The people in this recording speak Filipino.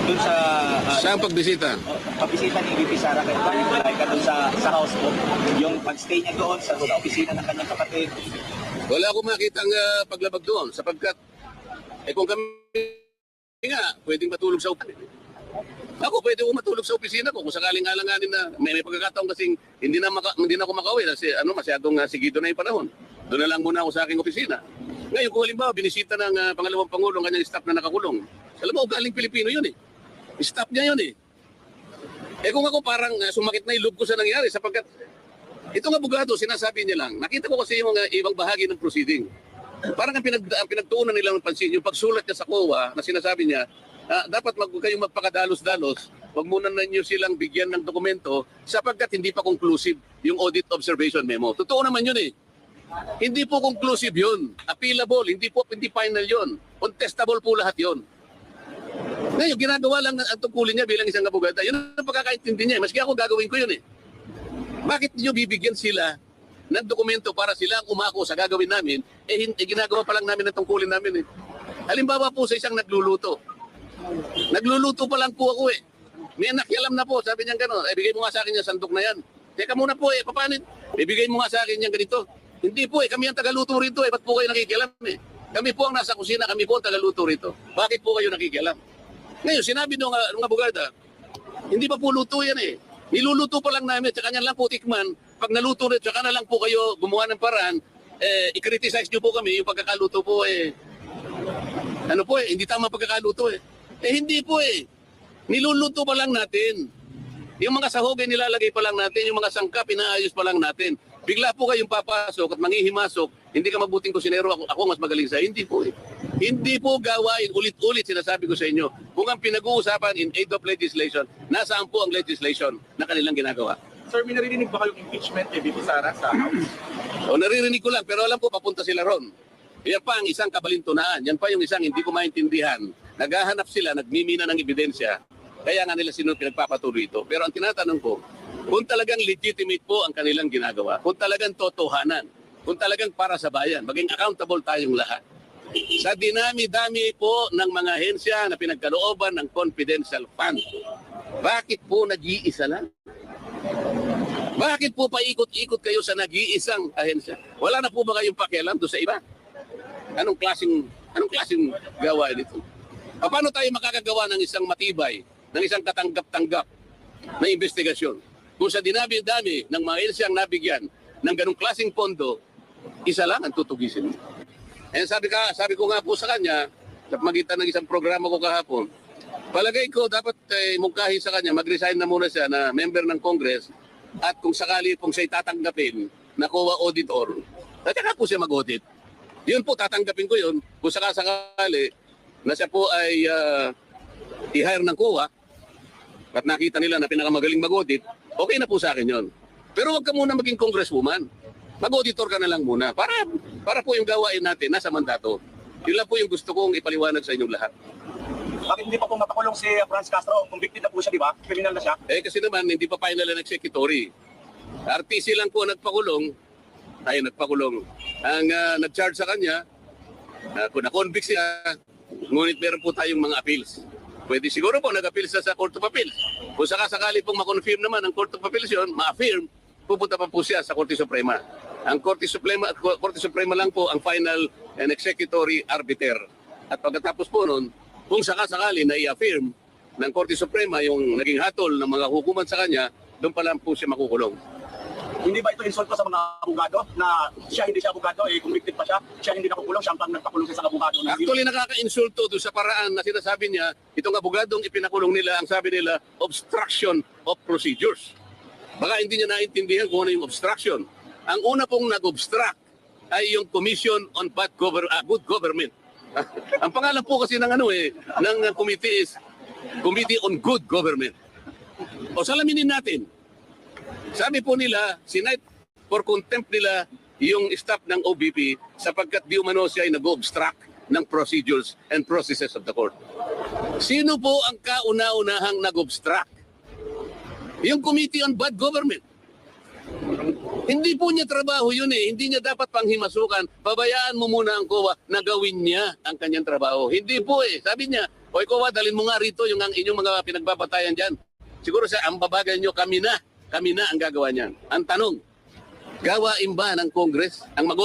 dun sa Saan pagbisita? pagbisita ni VP Sara kay Atty. Zulaika dun sa house po, yung pag-stay niya doon sa opisina ng kanyang kapatid. Wala akong makitang paglabag doon sapagkat kung kami nga pwedeng matulog sa opisina. Ako pwede ko matulog sa opisina ko kung sakaling alanganin na may pagkakataon kasing hindi na ako makauwi kasi masyadong sigido na yung panahon. Doon na lang muna ako sa aking opisina. Ngayon kung halimbawa binisita ng pangalawang Pangulong kanyang staff na nakakulong, alam mo, galing Pilipino yun eh. Staff niya yun eh. Kung ako parang sumakit na yung loob ko sa nangyari sapagkat itong abogado, sinasabi niya lang, nakita ko kasi yung ibang bahagi ng proceeding. Parang ang pinagtuunan nila ng pansin, yung pagsulat niya sa COA na sinasabi niya, dapat kayong magpakadalos-dalos, huwag muna ninyo silang bigyan ng dokumento sapagkat hindi pa conclusive yung audit observation memo. Totoo naman yun eh. Hindi po conclusive yun. Appealable, hindi final yun. Contestable po lahat yun. Ngayon, ginagawa lang ang tungkulin niya bilang isang abogada. Yun ang pagkakaintindi niya. Maski ako gagawin ko yun eh. Bakit niyo bibigyan sila ng dokumento para sila ang umako sa gagawin namin, ginagawa pa lang namin ang tungkulin namin eh. Halimbawa po sa isang nagluluto. Nagluluto pa lang po ako eh. May nakialam na po, sabi niya gano'n, bigay mo nga sa akin yung sandok na yan. Teka muna po eh, paano? Ibigay mo nga sa akin yung ganito. Hindi po eh, kami ang tagaluto rito eh, ba't po kayo nakikialam eh? Kami po ang nasa kusina, kami po ang tagaluto rito. Bakit po kayo nakikialam? Ngayon, sinabi nung abogada, hindi pa po luto yan eh. Niluluto pa lang namin, tsaka niyan lang po tikman. Pag naluto rin, tsaka na lang po kayo gumawa ng paraan, i-criticize nyo po kami, yung pagkakaluto po hindi tama pagkakaluto eh. Hindi po eh. Niluluto pa lang natin. Yung mga sahog ay nilalagay pa lang natin, yung mga sangkap inaayos pa lang natin. Bigla po kayong papasok at manghihimasok, hindi ka mabuting kusinero, ako mas magaling sa hindi po eh. Hindi po gawain, ulit-ulit sinasabi ko sa inyo, kung ang pinag-uusapan in aid of legislation, nasaan po ang legislation na kanilang ginagawa? Sir, may naririnig ba kayong impeachment kay VP Sara sa House? O naririnig ko lang, pero alam ko papunta sila ron. Yan pa ang isang kabalintunaan, yan pa yung isang hindi ko maintindihan. Naghahanap sila, nagmimina ng ebidensya, kaya nga nila pinagpapatuloy ito. Pero ang tinatanong ko, kung talagang legitimate po ang kanilang ginagawa, kung talagang totohanan, kung talagang para sa bayan, maging accountable tayong lahat. Sa dinami-dami po ng mga ahensya na pinagkalooban ng confidential fund, bakit po nag-iisa lang? Bakit po paikot-ikot kayo sa nag-iisang ahensya? Wala na po ba kayong pakialam doon sa iba? Anong klaseng gawain ito? Paano tayo makakagawa ng isang matibay, ng isang katanggap-tanggap na investigasyon? Kung sa dinami-dami ng mga ahensyang nabigyan ng ganong klaseng pondo, isa lang ang tutugisin. Sabi ko nga po sa kanya, sa magitan ng isang programa ko kahapon, palagay ko dapat mungkahi sa kanya, mag-resign na muna siya na member ng Congress at kung sakali pong siya'y tatanggapin na COA auditor, tataka po siya mag-audit. Yun po, tatanggapin ko yun. Kung sakali na siya po ay i-hire ng COA at nakita nila na pinakamagaling mag-audit, okay na po sa akin yun. Pero wag ka muna maging congresswoman. Mag-auditor ka na lang muna para po yung gawain natin nasa mandato. Yun lang po yung gusto kong ipaliwanag sa inyong lahat. Bakit hindi pa po mapakulong si Franz Castro? Convicted na po siya, di ba? Criminal na siya. Kasi naman, hindi pa final na executory. RTC lang po nagpakulong. Ang nag-charge sa kanya, kung na-convict siya, ngunit meron po tayong mga appeals. Pwede siguro po nag-appeal siya sa Court of Appeals. Kung sakasakali pong ma-confirm naman ang Court of Appeals yun, ma-affirm, pupunta pa po siya sa Korte Suprema. Ang Korte Suprema lang po ang final and executory arbiter. At pagkatapos po nun, kung sakasakali na i-affirm ng Korte Suprema yung naging hatol ng mga hukuman sa kanya, doon pa lang po siya makukulong. Hindi ba ito insulto sa mga abogado na siya hindi siya abogado, convicted pa siya hindi nakukulong, siya ang nagpakulong sa isang abogado. Actually, nakaka-insulto doon sa paraan na sinasabi niya, itong abogadong ipinakulong nila, ang sabi nila, obstruction of procedures. Baka hindi niya naintindihan kung ano yung obstruction. Ang una pong nag-obstruct ay yung Commission on Good Government. Ang pangalan po kasi ng committee is Committee on Good Government. O salaminin natin. Sabi po nila, sinight for contempt nila yung staff ng OBP sapagkat di umano siya ay nag-obstruct ng procedures and processes of the court. Sino po ang kauna-unahang nag-obstruct? Yung Committee on Bad Government. Hindi po niya trabaho yun eh. Hindi niya dapat panghimasukan. Pabayaan mo muna ang COA na gawin niya ang kanyang trabaho. Hindi po eh. Sabi niya, O ikaw, dalhin mo nga rito yung ang inyong mga pinagbabatayan dyan. Siguro ang babagay nyo, kami na ang gagawa niyan. Ang tanong, gawain ba ng Congress ang mag